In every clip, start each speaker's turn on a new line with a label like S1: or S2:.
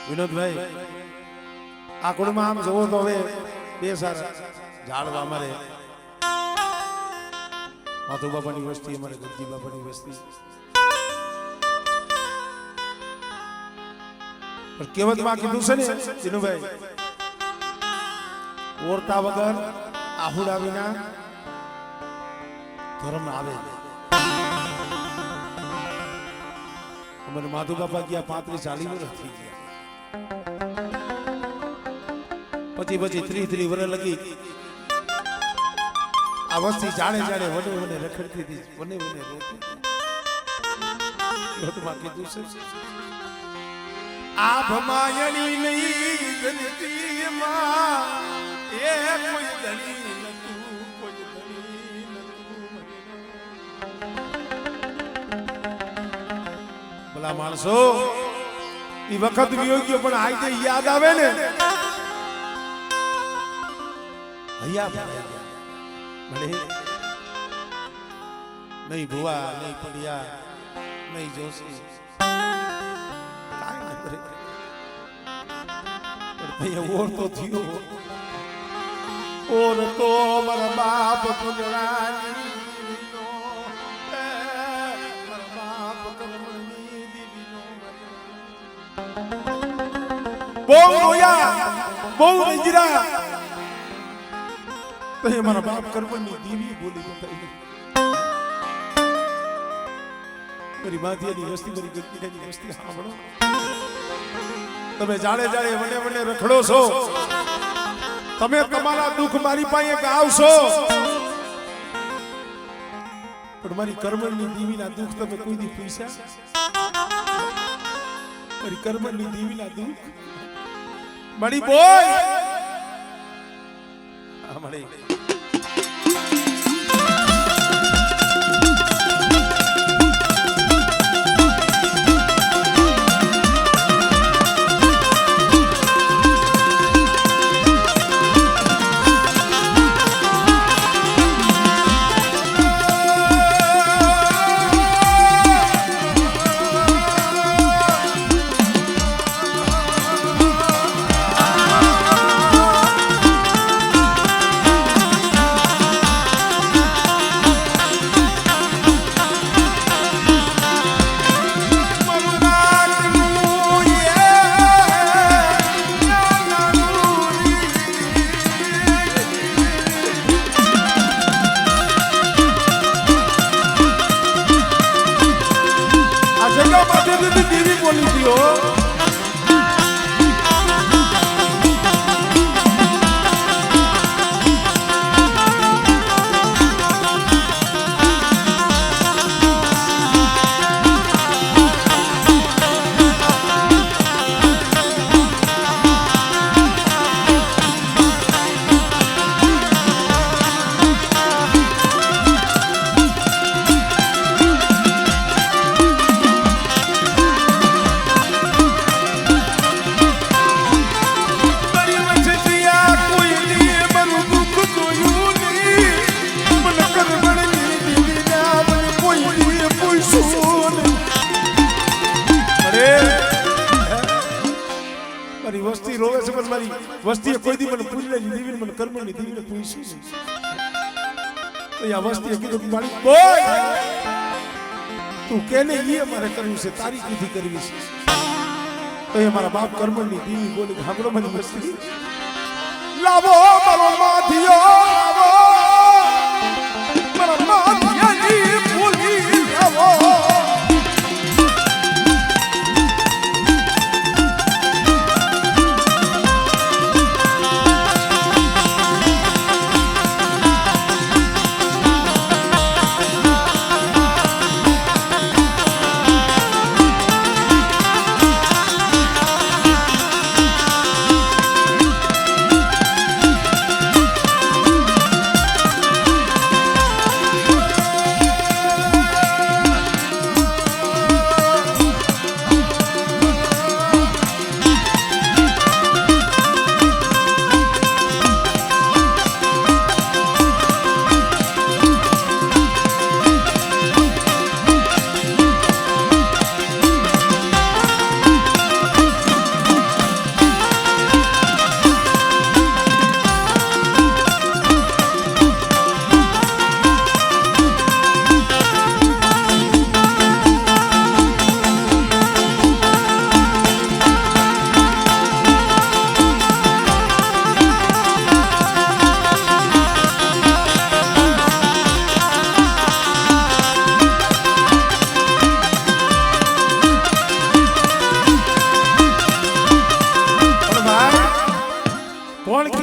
S1: વિનોદભાઈ આ કુળમાં આમ જોવો તો હવે બે સારા ઝાડવા અમારે માધુ બાપાની વસ્તી, અમારે ગરજી બાપાની વસ્તી. પણ કહેવતમાં કીધું છે ને જીનુભાઈ, ઓરતા વગર આહુડા વિના ધર્મ આવે. અમારે માધુ બાપા ગયા 35-40 વર્ષ થઈ ગયા. પછી 30 વર્ષ લગી આ વસ્તી જાણે જાણે વને વને રખડતી હતી, વને વને રહેતી. કીધું છે આ ભમાયણી નહીં જનતીમાં એ કોઈ ધણી નતું, કોઈ ધણી નતું. ભલા માણસો એ વખત વિયોગ્ય પણ આ જે યાદ આવે ને હૈયા ભલે નહીં ભુવા, નહીં પડિયા, નહીં જોશી, ઓર તો થયો ઓર તો મારા બાપ પુજરાની દીવીનો, મારા બાપ કર્મની દીવીનો. બહુ રોયા, બહુ રંજરા, તો એ મારા બાપ કર્મની દીવી બોલી બતાવી. મારી માધ્યની વસ્તી, મારી ગતિની વસ્તી સાંભળો. તમે જાણે જાણે વને વને રખડો છો, તમે તમારા દુઃખ મારી પાસે ગાવશો, પણ મારી કર્મની દીવીના દુઃખ તમે કોઈ દી પૂછ્યા? મારી કર્મની દીવીના દુઃખ મારી બોય મળી. વસ્તીએ કોઈ દી મને પૂરી દીવી, મને કર્મની દીવીને પૂછ્યું તો આ વસ્તીએ કીધું કે મારી બોય તું કેને ઈ મારે કરવું છે, તારી કીધી કરવી છે. તો એ મારા બાપ કર્મની દીવી બોલી, સાંભળો મારી વસ્તી, લાવો મારો માધિયો, લાવો મારા માધિયાની ભૂલી લાવો.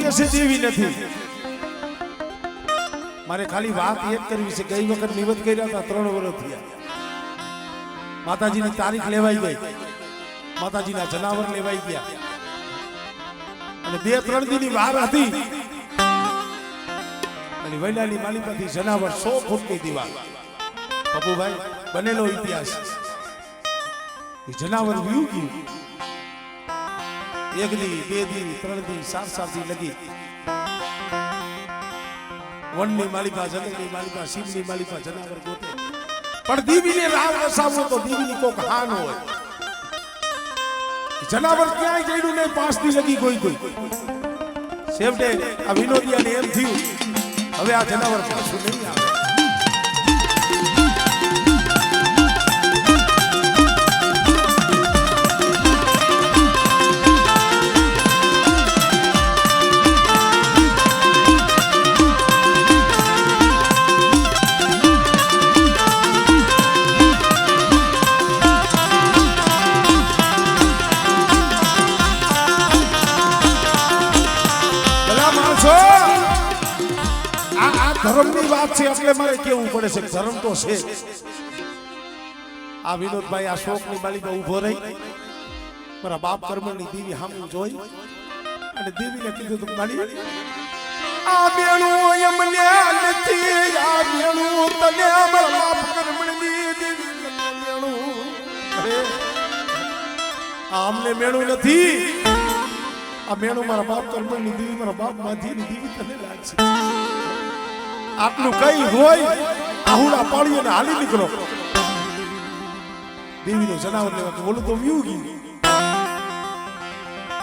S1: કે છે દેવી નથી. મારે ખાલી વાત એક કરવી છે. ગઈ વખત નિવેદ કર્યા હતા 3 વર્ષ થયા. માતાજીની તારીખ લેવાઈ ગઈ, માતાજીના જનાવર લેવાઈ ગયા અને 2-3 દીની વાર હતી અને વૈલાલી માલિકાથી જનાવર 100 ફૂટની દીવાલ. પપ્પુભાઈ બનેલો ઇતિહાસ. એ જનાવર વ્યુ ગયું. 1 દી 2 દી 3 દી 4 દી લગી. વનની માલિકા, જંગલની માલિકા, શિવની માલિકા જનાવર ગોતે. પણ દીવીને રાવ વસાવો તો દીવીની કોક હાન હોય. જનાવર ક્યાંય જઈડું નહીં. 5 દી લગી કોઈ છેવટે આ વિનોદિયાને એમ થયું હવે આ જનાવર પાછું નહીં આવે. ધર્મની વાત છે એટલે મારે કેવું પડે છે. ધર્મ તો છે. આ વિનોદભાઈ આ શોકની બાલીમાં ઊભો રહી મારા બાપ કર્મની દેવી સામું જોઈ અને દેવીને કીધું તું મારી આ મેણું એમને નથી, આ મેણું તને મારા બાપ કર્મની દેવી મેણું. અરે આમને મેણું નથી. આ મેણું મારા બાપ કર્મની દેવી, મારા બાપ માધીની દેવી તને લાગશે. આટલું કઈ હોય આહુડા પાડી અને હાલી નીકળો. દેવીનું જનાવર લેવા બોલું તો વ્યુ ગયું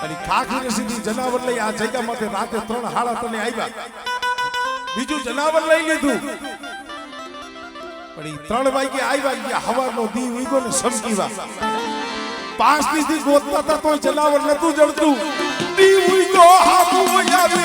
S1: અને ખાખીને સીધી જનાવર લઈ આ જગ્યા માટે રાતે 3 હાડા તને આવ્યા. બીજું જનાવર લઈ લીધું પણ 3 વાગે આવ્યા. હવાનો દી ઉગ્યો ને સમકીવા 5 દી ગોતતા હતા તો જનાવર નતું જડતું. દી ઉગ્યો હામુ આવે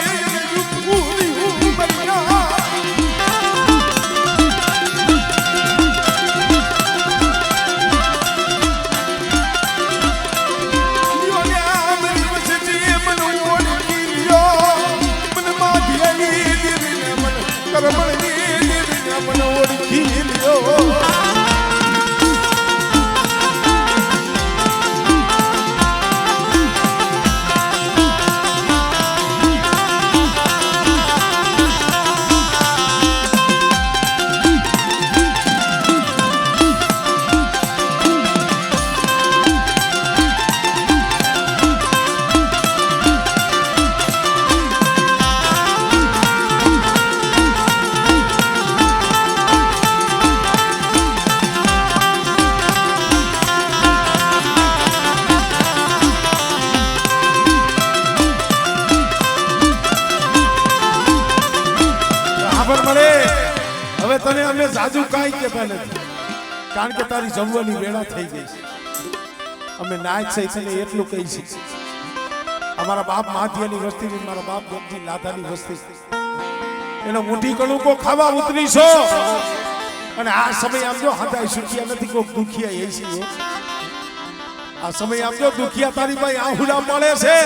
S1: તને અમે જાજુ કાંઈ કહેતા નથી કારણ કે તારી જમવાની વેળા થઈ ગઈ છે. અમે નાચ છે તને એટલું કહી છે. અમારા બાપ માધ્યની વસ્તી, મારા બાપ ગમજી લાધાની વસ્તી, એનો મોટી કણુકો ખાવા ઉતરી છો અને આ સમય આમ જો હાથાય સુખિયા નથી, કોક દુખિયા એ છે. આ સમય આમ જો દુખિયા તારી ભાઈ આહુડા મળે છે.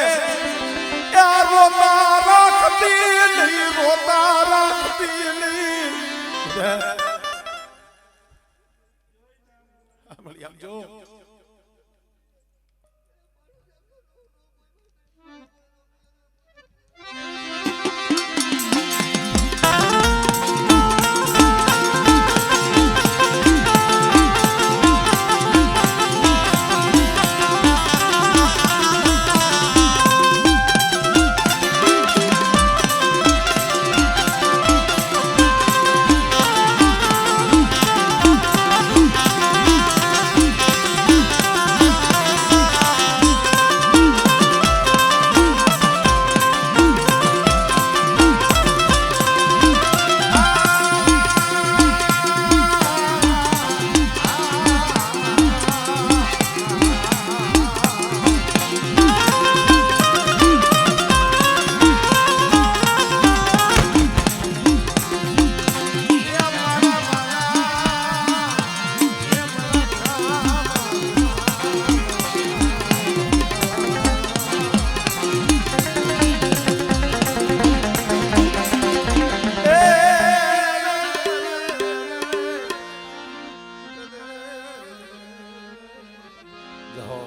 S1: રોતા રાખતી નહીં, રોતા રાખતી નહીં. જો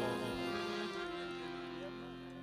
S1: જય